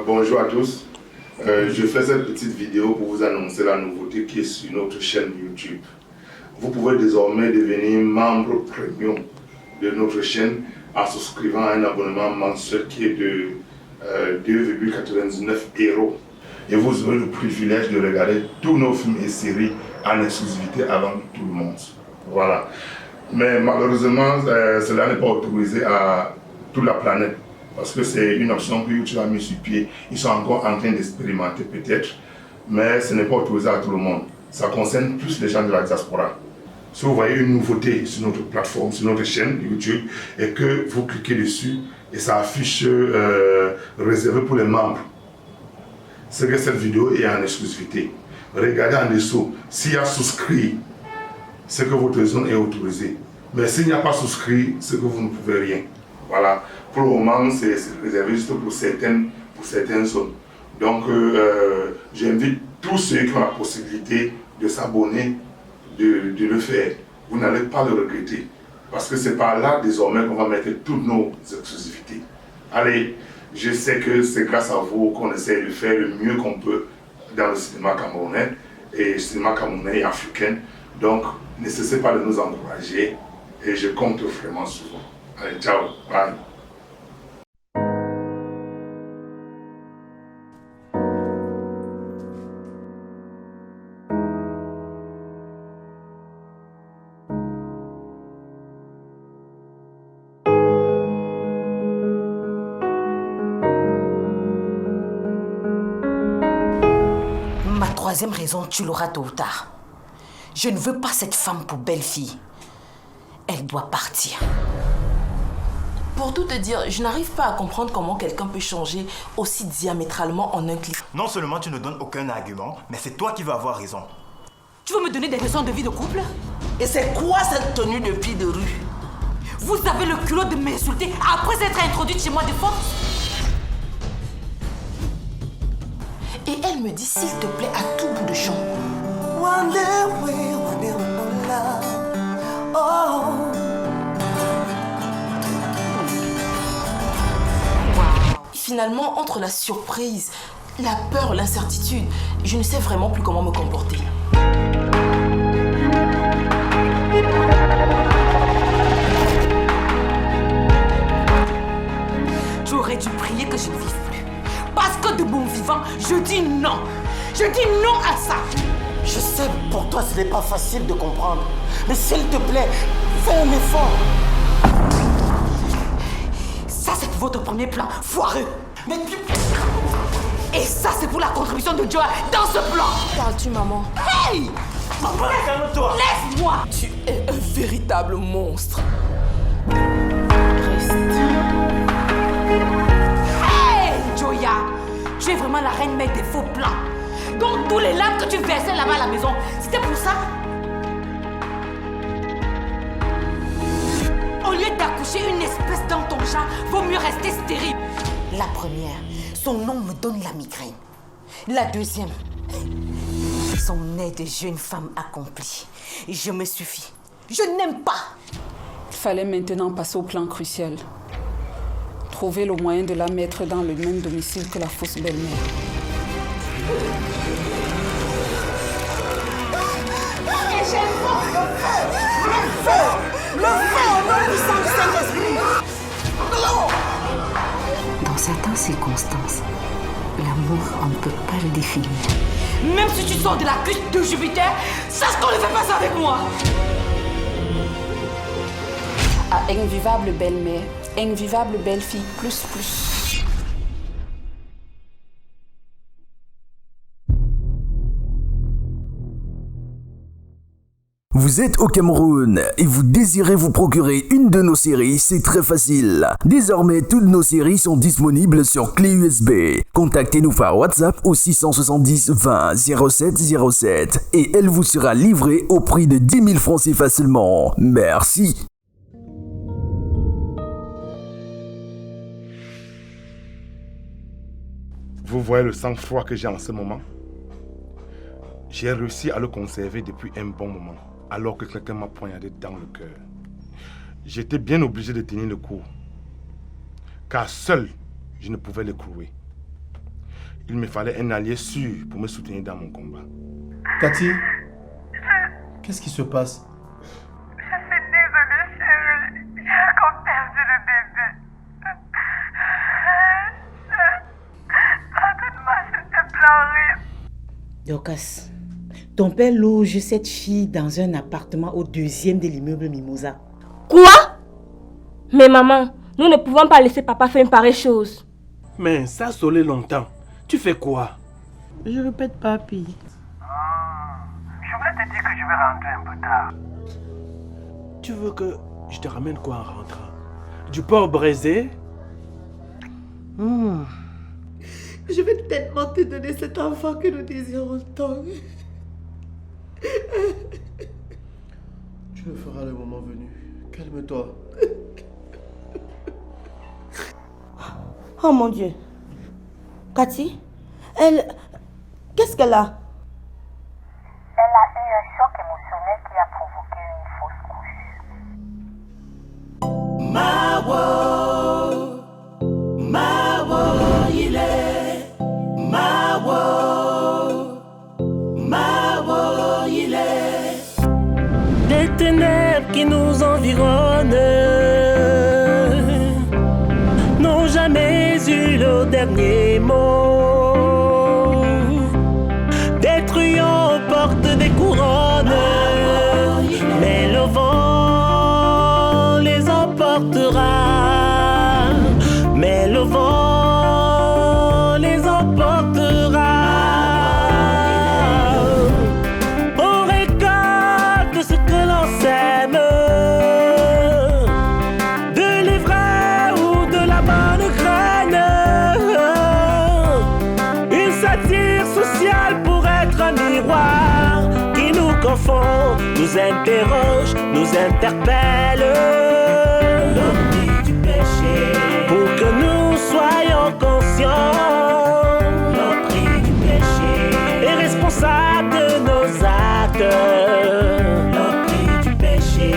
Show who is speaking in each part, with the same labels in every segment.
Speaker 1: Bonjour à tous. Je fais cette petite vidéo pour vous annoncer la nouveauté qui est sur notre chaîne YouTube. Vous pouvez désormais devenir membre premium de notre chaîne en souscrivant à un abonnement mensuel qui est de 2,99 €. Et vous aurez le privilège de regarder tous nos films et séries en exclusivité avant tout le monde. Voilà. Mais malheureusement, cela n'est pas autorisé à toute la planète. Parce que c'est une option que YouTube a mis sur pied. Ils sont encore en train d'expérimenter peut-être, mais ce n'est pas autorisé à tout le monde. Ça concerne plus les gens de la diaspora. Si vous voyez une nouveauté sur notre plateforme, sur notre chaîne YouTube, et que vous cliquez dessus, et ça affiche réservé pour les membres, c'est que cette vidéo est en exclusivité. Regardez en dessous, s'il y a souscrit, c'est que votre zone est autorisée. Mais s'il n'y a pas souscrit, c'est que vous ne pouvez rien. Voilà. Pour le moment, c'est réservé juste pour certaines zones. Donc, j'invite tous ceux qui ont la possibilité de s'abonner, de le faire. Vous n'allez pas le regretter. Parce que c'est par là, désormais, qu'on va mettre toutes nos exclusivités. Allez, je sais que c'est grâce à vous qu'on essaie de faire le mieux qu'on peut dans le cinéma camerounais, et le cinéma camerounais et africain. Donc, ne cessez pas de nous encourager, et je compte vraiment sur vous. Allez, ciao, bye.
Speaker 2: Ma troisième raison, tu l'auras tôt ou tard. Je ne veux pas cette femme pour belle-fille. Elle doit partir.
Speaker 3: Pour tout te dire, je n'arrive pas à comprendre comment quelqu'un peut changer aussi diamétralement en un clic.
Speaker 4: Non seulement tu ne donnes aucun argument, mais c'est toi qui vas avoir raison.
Speaker 2: Tu veux me donner des leçons de vie de couple?
Speaker 5: Et c'est quoi cette tenue de fille de rue?
Speaker 2: Vous avez le culot de m'insulter après être introduite chez moi de force?
Speaker 3: Et elle me dit s'il te plaît à tout bout de champ. Finalement, entre la surprise, la peur, l'incertitude, je ne sais vraiment plus comment me comporter.
Speaker 2: Tu aurais dû prier que je ne vive plus. Parce que de mon vivant, je dis non. Je dis non à ça.
Speaker 5: Je sais, pour toi, ce n'est pas facile de comprendre. Mais s'il te plaît, fais un effort.
Speaker 2: Ça, c'est pour votre premier plan, foireux.
Speaker 5: Mais
Speaker 2: Et ça, c'est pour la contribution de Joa dans ce plan.
Speaker 3: Parles-tu, maman?
Speaker 2: Hey!
Speaker 5: maman, calme-toi.
Speaker 2: Laisse-moi!
Speaker 3: Tu es un véritable monstre. Reste.
Speaker 2: Hey, Joya! Tu es vraiment la reine mère des faux plans. Donc, tous les larmes que tu versais là-bas à la maison, c'était pour ça? Au lieu d'accoucher une espèce dans ton genre, vaut mieux rester stérile. La première, son nom me donne la migraine. La deuxième, son nez de jeune femme accomplie. Je me suffis. Je n'aime pas.
Speaker 6: Il fallait maintenant passer au plan crucial. Trouver le moyen de la mettre dans le même domicile que la fausse belle-mère.
Speaker 7: Dans certaines circonstances, l'amour, on ne peut pas le définir.
Speaker 2: Même si tu sors de la cuisse de Jupiter, sache qu'on ne fait pas ça avec moi.
Speaker 6: À invivable belle-mère, invivable belle-fille, plus.
Speaker 8: Vous êtes au Cameroun et vous désirez vous procurer une de nos séries, c'est très facile. Désormais, toutes nos séries sont disponibles sur clé USB. Contactez-nous par WhatsApp au 670 20 07 07 et elle vous sera livrée au prix de 10 000 francs CFA seulement. Merci.
Speaker 1: Vous voyez le sang-froid que j'ai en ce moment? J'ai réussi à le conserver depuis un bon moment, alors que quelqu'un m'a poignardé dans le cœur. J'étais bien obligé de tenir le coup, car seul, je ne pouvais le clouer. Il me fallait un allié sûr pour me soutenir dans mon combat.
Speaker 9: Cathy, qu'est-ce qui se passe?
Speaker 10: Je suis désolée, chérie. J'ai encore perdu le bébé. Pardonne-moi, s'il te plaît, Henri.
Speaker 11: Dorcas, ton père loge cette fille dans un appartement au 2e de l'immeuble Mimosa.
Speaker 12: Quoi? Mais maman, nous ne pouvons pas laisser papa faire une pareille chose.
Speaker 9: Mais ça a solé longtemps. Tu fais quoi?
Speaker 11: Je répète, papi.
Speaker 10: Je voulais te dire que je vais rentrer un peu tard.
Speaker 9: Tu veux que je te ramène quoi en rentrant? Du porc braisé?
Speaker 11: Je vais tellement te donner cet enfant que nous désirons tant.
Speaker 9: Tu le feras le moment venu. Calme-toi.
Speaker 12: Oh mon Dieu. Cathy, elle... Qu'est-ce qu'elle a?
Speaker 10: Elle a eu un choc émotionnel qui a provoqué une fausse couche.
Speaker 13: Des ténèbres qui nous environnent n'ont jamais eu le dernier mot. Des truands portent des couronnes, mais le vent les emportera. Mais le vent les emportera. On récolte ce que l'on sème, de l'ivraie ou de la bonne graine. Une satire sociale pour être un miroir qui nous confond, nous interroge, nous interpelle. L'ennui du péché, pour que nous soyons conscients. Le prix du péché est responsable de nos actes. Le prix du péché,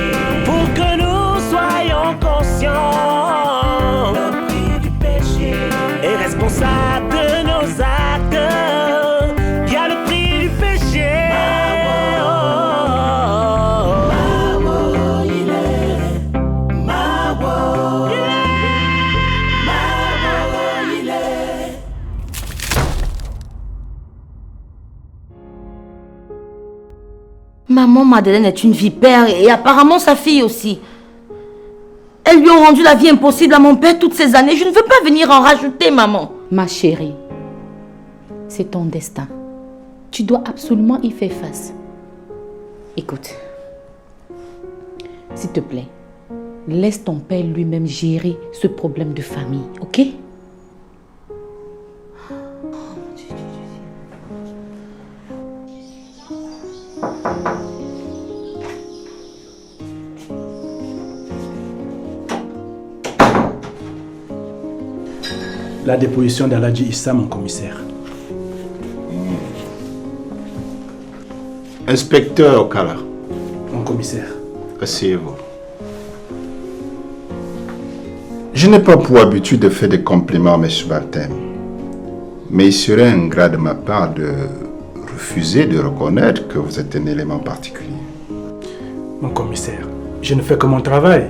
Speaker 13: pour que nous soyons conscients. Le prix du péché est responsable de nos actes. Il y a le prix du péché.
Speaker 12: Maman Madeleine est une vipère et apparemment sa fille aussi. Elles lui ont rendu la vie impossible à mon père toutes ces années. Je ne veux pas venir en rajouter, maman.
Speaker 7: Ma chérie, c'est ton destin. Tu dois absolument y faire face. Écoute, s'il te plaît, laisse ton père lui-même gérer ce problème de famille, ok?
Speaker 9: La déposition d'Aladji Issa, mon commissaire.
Speaker 14: Inspecteur Okala.
Speaker 9: Mon commissaire.
Speaker 14: Asseyez-vous. Je n'ai pas pour habitude de faire des compliments à mes subalternes. Mais il serait ingrat de ma part de refuser de reconnaître que vous êtes un élément particulier.
Speaker 9: Mon commissaire, je ne fais que mon travail.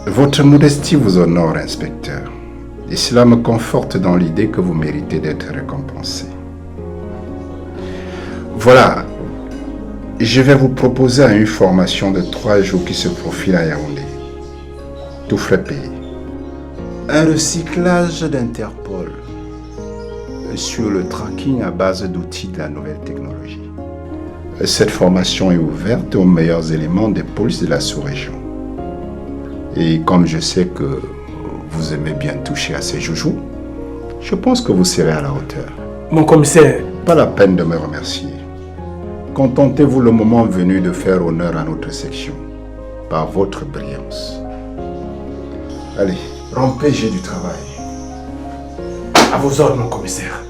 Speaker 14: Votre modestie vous honore, inspecteur. Et cela me conforte dans l'idée que vous méritez d'être récompensé. Voilà, je vais vous proposer une formation de 3 jours qui se profile à Yaoundé. Tout frais payé. Un recyclage d'Interpol sur le tracking à base d'outils de la nouvelle technologie. Cette formation est ouverte aux meilleurs éléments des polices de la sous-région. Et comme je sais que vous aimez bien toucher à ces joujoux, je pense que vous serez à la hauteur.
Speaker 9: Mon commissaire.
Speaker 14: Pas la peine de me remercier. Contentez-vous le moment venu de faire honneur à notre section, par votre brillance. Allez, rompez, j'ai du travail.
Speaker 9: À vos ordres, mon commissaire.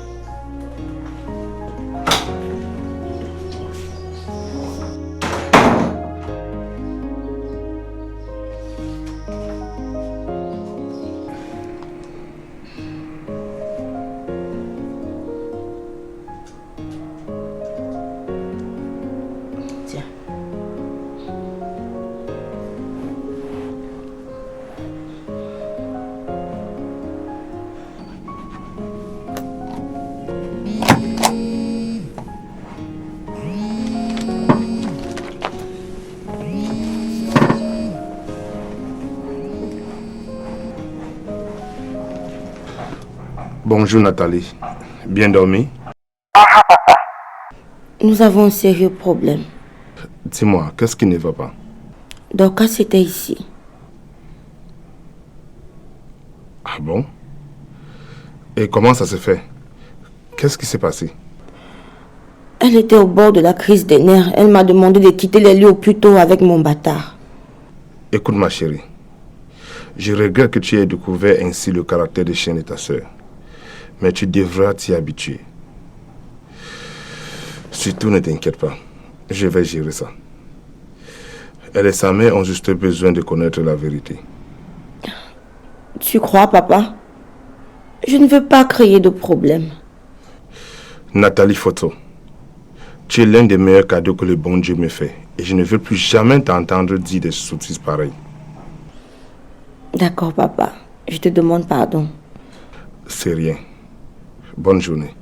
Speaker 1: Bonjour Nathalie. Bien dormi?
Speaker 12: Nous avons un sérieux problème.
Speaker 1: Dis-moi, qu'est-ce qui ne va pas?
Speaker 12: Dorcas était ici.
Speaker 1: Ah bon? Et comment ça se fait? Qu'est-ce qui s'est passé?
Speaker 12: Elle était au bord de la crise des nerfs. Elle m'a demandé de quitter les lieux au plus tôt avec mon bâtard.
Speaker 1: Écoute ma chérie, je regrette que tu aies découvert ainsi le caractère des chiens de ta sœur. Mais tu devras t'y habituer. Surtout ne t'inquiète pas, je vais gérer ça. Elle et sa mère ont juste besoin de connaître la vérité.
Speaker 12: Tu crois, papa? Je ne veux pas créer de problème.
Speaker 1: Nathalie Photo, tu es l'un des meilleurs cadeaux que le bon Dieu me fait. Et je ne veux plus jamais t'entendre dire des sottises pareilles.
Speaker 12: D'accord, papa. Je te demande pardon.
Speaker 1: C'est rien. Bonne journée.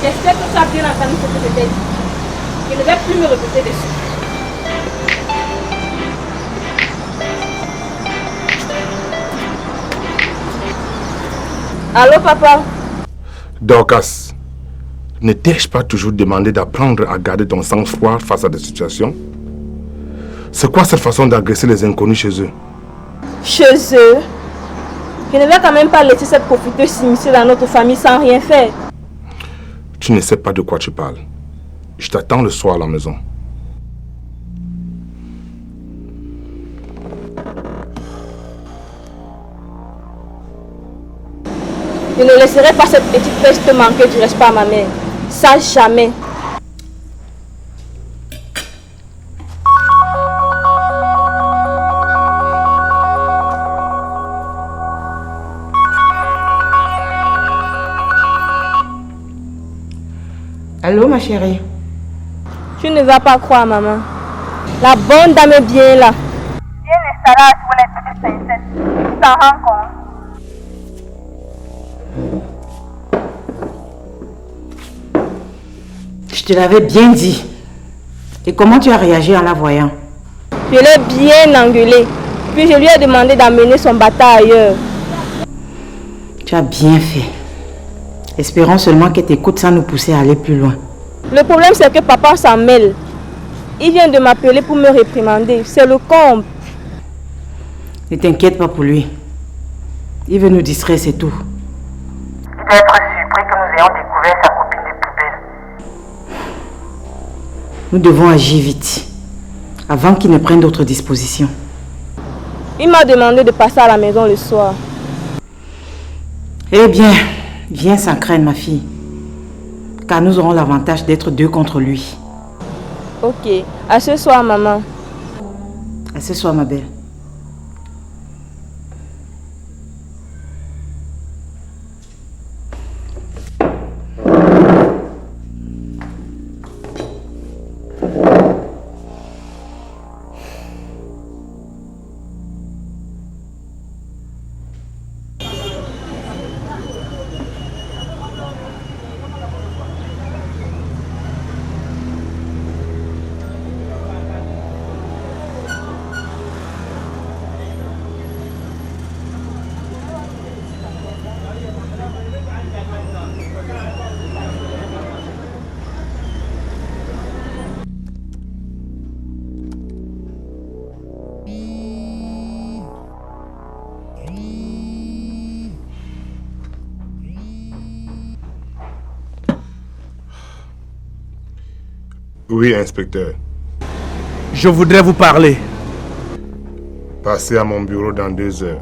Speaker 15: J'espère que tu as bien entendu ce que je t'ai dit. Je ne vais plus me répéter dessus. Allô, papa?
Speaker 1: Dorcas, ne t'ai-je pas toujours demandé d'apprendre à garder ton sang-froid face à des situations? C'est quoi cette façon d'agresser les inconnus chez eux?
Speaker 15: Chez eux? Je ne vais quand même pas laisser cette profiteuse s'immiscer dans notre famille sans rien faire.
Speaker 1: Tu ne sais pas de quoi tu parles. Je t'attends le soir à la maison.
Speaker 15: Je ne laisserai pas cette petite peste manquer du respect à ma mère. Ça, jamais.
Speaker 11: Allô, ma chérie?
Speaker 15: Tu ne vas pas croire, maman. La bonne dame est bien là.
Speaker 10: Bien installée sur les petites princesses. Tu t'en rends compte?
Speaker 11: Je te l'avais bien dit. Et comment tu as réagi en la voyant?
Speaker 15: Je l'ai bien engueulée. Puis je lui ai demandé d'amener son bâtard ailleurs.
Speaker 11: Tu as bien fait. Espérons seulement qu'elle t'écoute sans nous pousser à aller plus loin.
Speaker 15: Le problème, c'est que papa s'en mêle. Il vient de m'appeler pour me réprimander. C'est le comble.
Speaker 11: Ne t'inquiète pas pour lui. Il veut nous distraire, c'est tout.
Speaker 10: Il doit être surpris que nous ayons découvert sa copine de poubelle.
Speaker 11: Nous devons agir vite, avant qu'il ne prenne d'autres dispositions.
Speaker 15: Il m'a demandé de passer à la maison le soir.
Speaker 11: Eh bien, viens sans craindre, ma fille. Car nous aurons l'avantage d'être deux contre lui.
Speaker 15: Ok. À ce soir, maman.
Speaker 11: À ce soir, ma belle.
Speaker 1: Oui, inspecteur.
Speaker 9: Je voudrais vous parler.
Speaker 1: Passez à mon bureau dans 2 heures.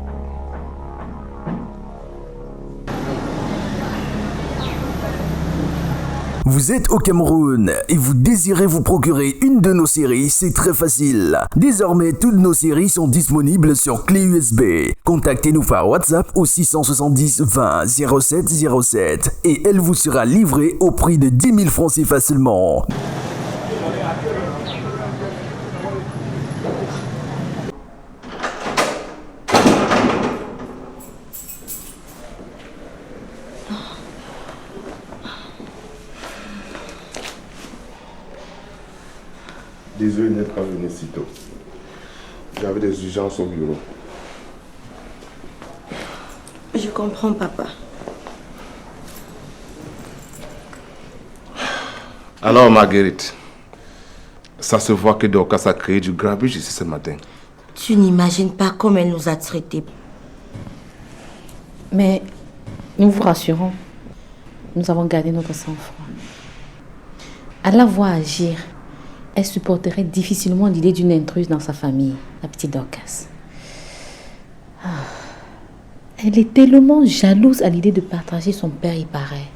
Speaker 8: Vous êtes au Cameroun et vous désirez vous procurer une de nos séries, c'est très facile. Désormais, toutes nos séries sont disponibles sur clé USB. Contactez-nous par WhatsApp au 670 20 07 07 et elle vous sera livrée au prix de 10 000 francs CFA seulement.
Speaker 1: Désolé d'être venu si tôt. J'avais des urgences au bureau.
Speaker 12: Je comprends, papa.
Speaker 1: Alors, Marguerite, ça se voit que Dorcas a créé du grabuge ici ce matin.
Speaker 12: Tu n'imagines pas comment elle nous a traités.
Speaker 7: Mais nous vous rassurons, nous avons gardé notre sang-froid. À la voir agir, elle supporterait difficilement l'idée d'une intruse dans sa famille, la petite Dorcas. Elle est tellement jalouse à l'idée de partager son père y paraît.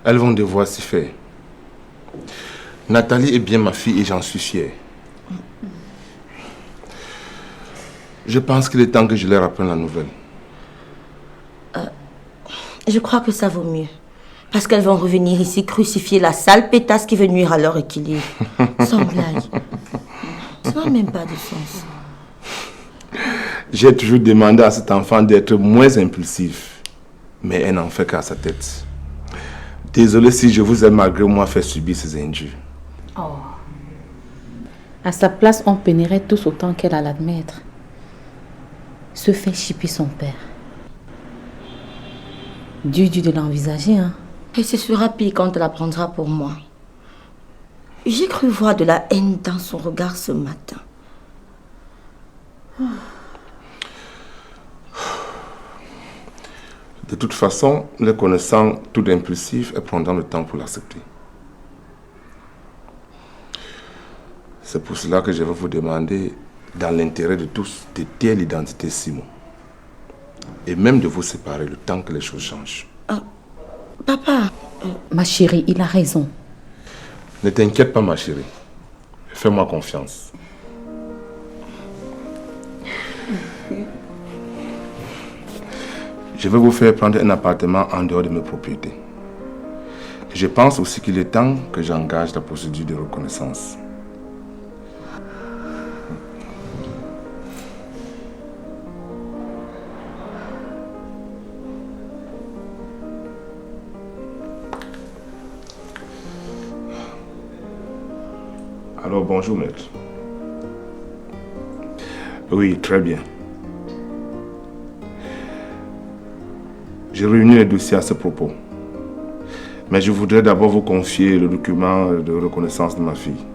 Speaker 1: Elles vont devoir s'y faire. Nathalie est bien ma fille et j'en suis fier. Je pense qu'il est temps que je leur apprenne la nouvelle.
Speaker 12: Je crois que ça vaut mieux. Parce qu'elles vont revenir ici crucifier la sale pétasse qui veut nuire à leur équilibre. Sans blague. Ça n'a même pas de sens.
Speaker 1: J'ai toujours demandé à cet enfant d'être moins impulsif. Mais elle n'en fait qu'à sa tête. Désolé si je vous ai malgré moi fait subir ces injures.
Speaker 7: Oh. À sa place, on peinerait tous autant qu'elle à l'admettre. Se fait chipper son père. Dur de l'envisager, hein.
Speaker 12: Et ce sera pire quand elle apprendra pour moi. J'ai cru voir de la haine dans son regard ce matin.
Speaker 1: De toute façon, les connaissant tout impulsif, elles prendront le temps pour l'accepter. C'est pour cela que je vais vous demander, dans l'intérêt de tous, de taire l'identité Simon. Et même de vous séparer le temps que les choses changent.
Speaker 12: Papa.
Speaker 7: Ma chérie, il a raison.
Speaker 1: Ne t'inquiète pas, ma chérie. Fais-moi confiance. Je vais vous faire prendre un appartement en dehors de mes propriétés. Je pense aussi qu'il est temps que j'engage la procédure de reconnaissance. Alors, bonjour, maître. Oui, très bien. J'ai réuni les dossiers à ce propos. Mais je voudrais d'abord vous confier le document de reconnaissance de ma fille.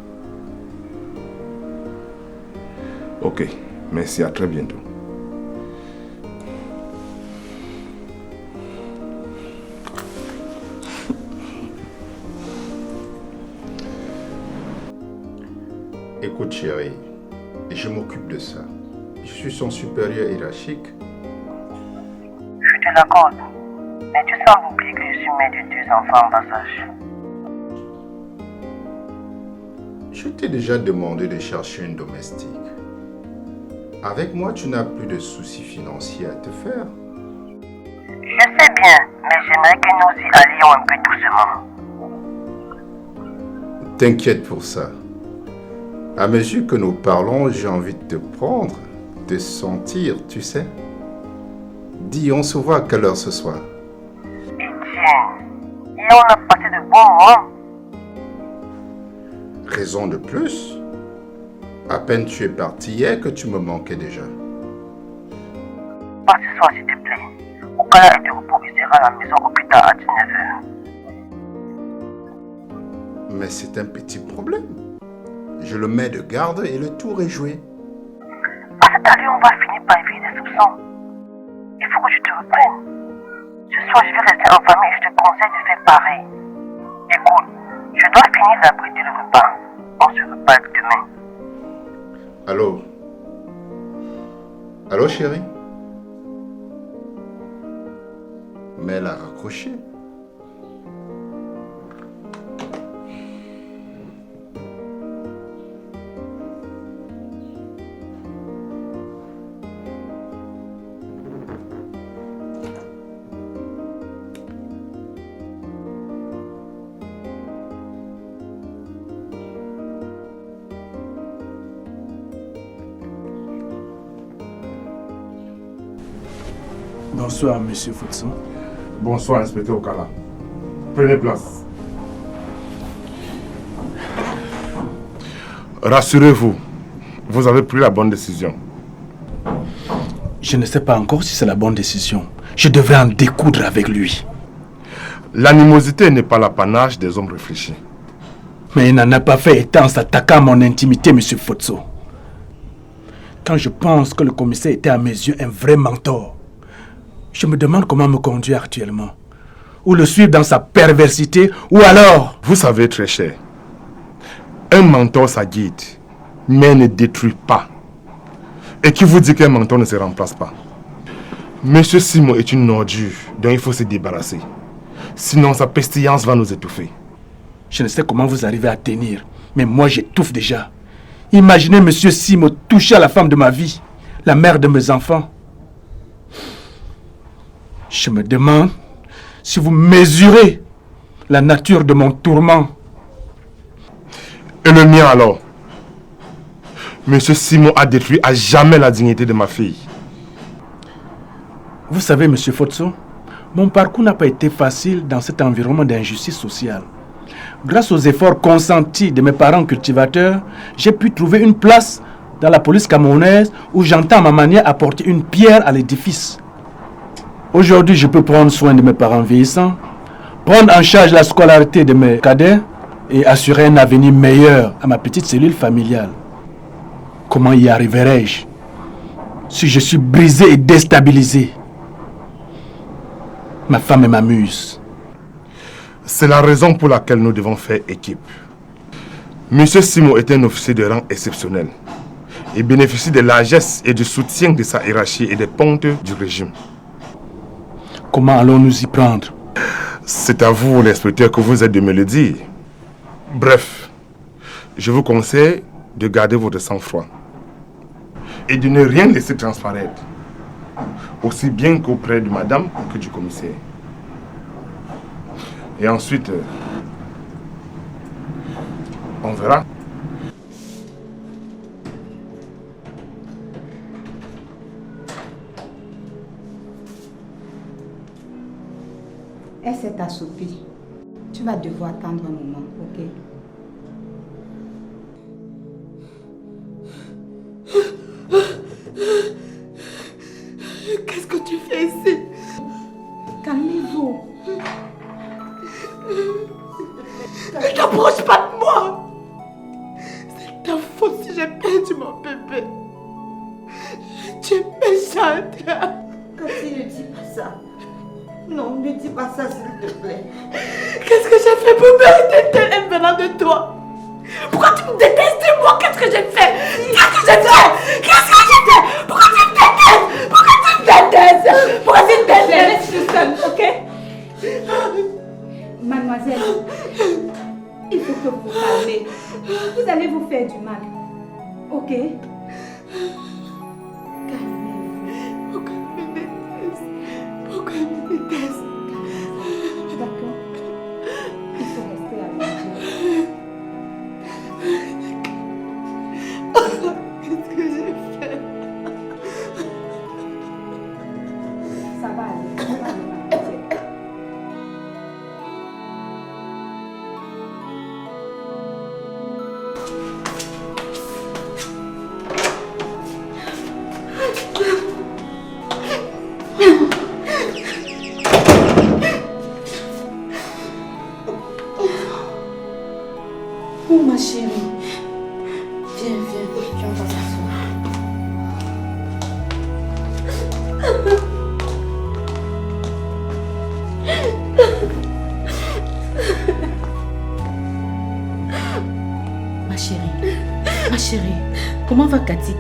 Speaker 1: Ok, merci, à très bientôt.
Speaker 14: Écoute chérie, je m'occupe de ça. Je suis son supérieur hiérarchique.
Speaker 10: Je te l'accorde. Mais tu sembles oublier que je suis mère de 2 enfants en bas âge.
Speaker 14: Je t'ai déjà demandé de chercher une domestique. Avec moi, tu n'as plus de soucis financiers à te faire.
Speaker 10: Je sais bien, mais j'aimerais que nous y allions un peu doucement.
Speaker 14: T'inquiète pour ça. À mesure que nous parlons, j'ai envie de te prendre, de sentir, tu sais. Dis, on se voit à quelle heure ce soir?
Speaker 10: Etienne, et on a passé de bons moments.
Speaker 14: Raison de plus. À peine tu es parti hier que tu me manquais déjà.
Speaker 10: Pas ce soir, s'il te plaît. Okala est de repos et sera à la maison au plus tard à 19h.
Speaker 14: Mais c'est un petit problème. Je le mets de garde et le tour est joué.
Speaker 10: À cette allure, on va finir par éveiller des soupçons. Il faut que tu te reprennes. Ce soir, je vais rester en famille et je te conseille de faire pareil. Écoute, je dois finir d'apprêter le repas. On se reparle demain.
Speaker 14: Allô? Allô, chérie? Mais elle a raccroché.
Speaker 9: Bonsoir, monsieur Futson.
Speaker 1: Bonsoir, inspecteur Okala. Prenez place. Rassurez-vous, vous avez pris la bonne décision.
Speaker 9: Je ne sais pas encore si c'est la bonne décision. Je devrais en découdre avec lui.
Speaker 1: L'animosité n'est pas l'apanage des hommes réfléchis.
Speaker 9: Mais il n'en a pas fait étant en s'attaquant à mon intimité, M. Fotso. Quand je pense que le commissaire était à mes yeux un vrai mentor, je me demande comment me conduire actuellement. Ou le suivre dans sa perversité, ou alors...
Speaker 1: Vous savez, très cher, un mentor ça guide, mais ne détruit pas. Et qui vous dit qu'un mentor ne se remplace pas? Monsieur Simon est une ordure dont il faut se débarrasser. Sinon sa pestilence va nous étouffer.
Speaker 9: Je ne sais comment vous arrivez à tenir, mais moi j'étouffe déjà. Imaginez Monsieur Simon toucher à la femme de ma vie, la mère de mes enfants. Je me demande si vous mesurez la nature de mon tourment.
Speaker 1: Et le mien alors? Monsieur Simon a détruit à jamais la dignité de ma fille.
Speaker 9: Vous savez, Monsieur Fotso, mon parcours n'a pas été facile dans cet environnement d'injustice sociale. Grâce aux efforts consentis de mes parents cultivateurs, j'ai pu trouver une place dans la police camerounaise où j'entends à ma manière apporter une pierre à l'édifice. Aujourd'hui, je peux prendre soin de mes parents vieillissants, prendre en charge la scolarité de mes cadets et assurer un avenir meilleur à ma petite cellule familiale. Comment y arriverai-je si je suis brisé et déstabilisé? Ma femme et ma muse.
Speaker 1: C'est la raison pour laquelle nous devons faire équipe. Monsieur Simon est un officier de rang exceptionnel. Il bénéficie de la largesse et du soutien de sa hiérarchie et des pontes du régime.
Speaker 9: Comment allons-nous y prendre?
Speaker 1: C'est à vous, l'inspecteur, que vous êtes de me le dire. Bref, je vous conseille de garder votre sang-froid et de ne rien laisser transparaître, aussi bien qu'auprès de madame que du commissaire. Et ensuite, on verra.
Speaker 16: Elle s'est assoupie. Tu vas devoir attendre un moment, ok?
Speaker 17: Qu'est-ce que tu fais ici?
Speaker 16: Calmez-vous.
Speaker 17: Ne t'approche pas de moi. C'est ta faute si j'ai perdu mon bébé. Tu es méchante.
Speaker 16: Cathy, ne dis pas ça. Non, ne dis pas ça, s'il te plaît.
Speaker 17: Qu'est-ce que j'ai fait pour mériter telle haine venant de toi? Pourquoi tu me détestes? Dis-moi, qu'est-ce que j'ai fait? Qu'est-ce que j'ai fait? Qu'est-ce que j'ai fait? Pourquoi tu me détestes? Pourquoi tu me détestes? Pourquoi tu me détestes?
Speaker 16: Laisse-le seul, ok? Mademoiselle, il faut que vous vous calmez. Vous allez vous faire du mal, ok? Calmez-vous.
Speaker 17: Pourquoi tu me détestes? Pourquoi tu me détestes?
Speaker 16: D'accord. Il faut rester avec Dieu.
Speaker 17: Qu'est-ce que j'ai fait?
Speaker 16: Ça va aller, mademoiselle.
Speaker 12: Oh ma chérie. Viens, viens, on va s'asseoir.
Speaker 7: Ma chérie, comment va Cathy?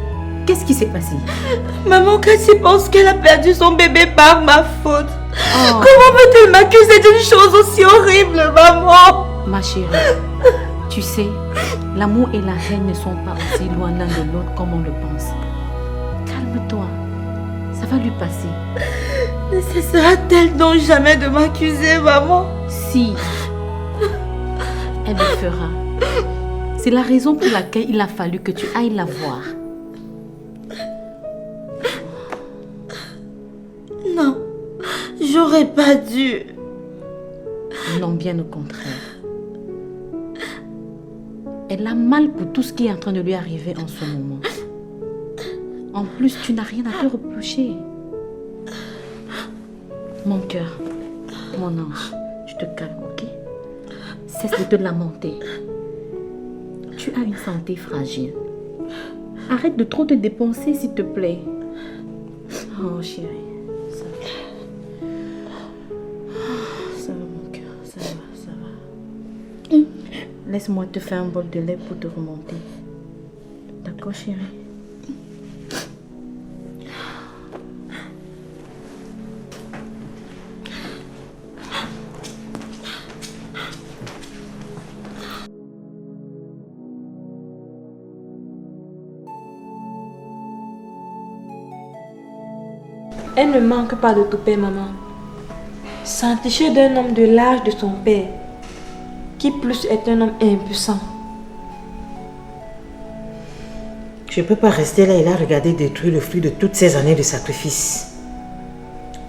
Speaker 7: Qu'est-ce qui s'est passé?
Speaker 12: Maman, Cathy pense qu'elle a perdu son bébé par ma faute. Comment peut-elle m'accuser d'une chose aussi horrible, maman?
Speaker 7: Ma chérie, tu sais, l'amour et la haine ne sont pas aussi loin l'un de l'autre comme on le pense. Calme-toi, ça va lui passer.
Speaker 12: Ne cessera-t-elle donc jamais de m'accuser, maman?
Speaker 7: Si, elle le fera. C'est la raison pour laquelle il a fallu que tu ailles la voir.
Speaker 12: Non, j'aurais pas dû.
Speaker 7: Non, bien au contraire. Elle a mal pour tout ce qui est en train de lui arriver en ce moment. En plus, tu n'as rien à te reprocher. Mon cœur, mon ange, tu te calmes, ok? Cesse de te lamenter. Tu as une santé fragile. Arrête de trop te dépenser, s'il te plaît. Oh, chérie, ça va. Ça va, mon cœur, ça va. Laisse-moi te faire un bol de lait pour te remonter. D'accord, chérie?
Speaker 15: Elle ne manque pas de toupet, maman. S'enticher d'un homme de l'âge de son père, qui plus est un homme impuissant.
Speaker 11: Je ne peux pas rester là et là regarder détruire le fruit de toutes ces années de sacrifice.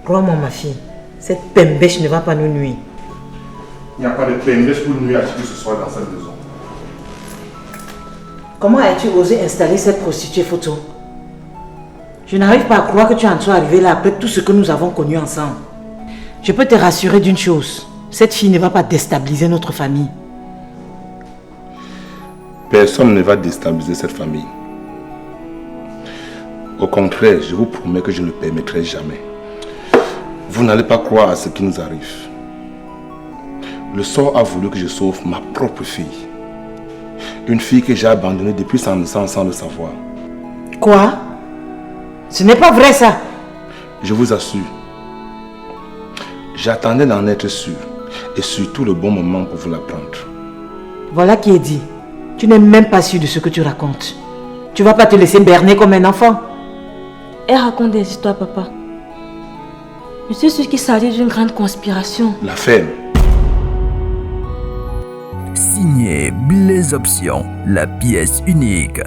Speaker 11: Crois-moi, ma fille, cette pembèche ne va pas nous nuire.
Speaker 1: Il n'y a pas de pembèche pour nuire à qui que ce soit dans cette maison.
Speaker 11: Comment as-tu osé installer cette prostituée photo? Je n'arrive pas à croire que tu en sois arrivé là après tout ce que nous avons connu ensemble. Je peux te rassurer d'une chose. Cette fille ne va pas déstabiliser notre famille.
Speaker 1: Personne ne va déstabiliser cette famille. Au contraire, je vous promets que je ne le permettrai jamais. Vous n'allez pas croire à ce qui nous arrive. Le sort a voulu que je sauve ma propre fille. Une fille que j'ai abandonnée depuis sa naissance sans le savoir.
Speaker 11: Quoi? Ce n'est pas vrai ça.
Speaker 1: Je vous assure. J'attendais d'en être sûr. Et surtout le bon moment pour vous l'apprendre.
Speaker 11: Voilà qui est dit. Tu n'es même pas sûr de ce que tu racontes. Tu vas pas te laisser berner comme un enfant.
Speaker 15: Elle raconte des histoires, papa. Je suis sûr qu'il s'agit d'une grande conspiration.
Speaker 1: La ferme.
Speaker 8: Signé Blaise Option, la pièce unique.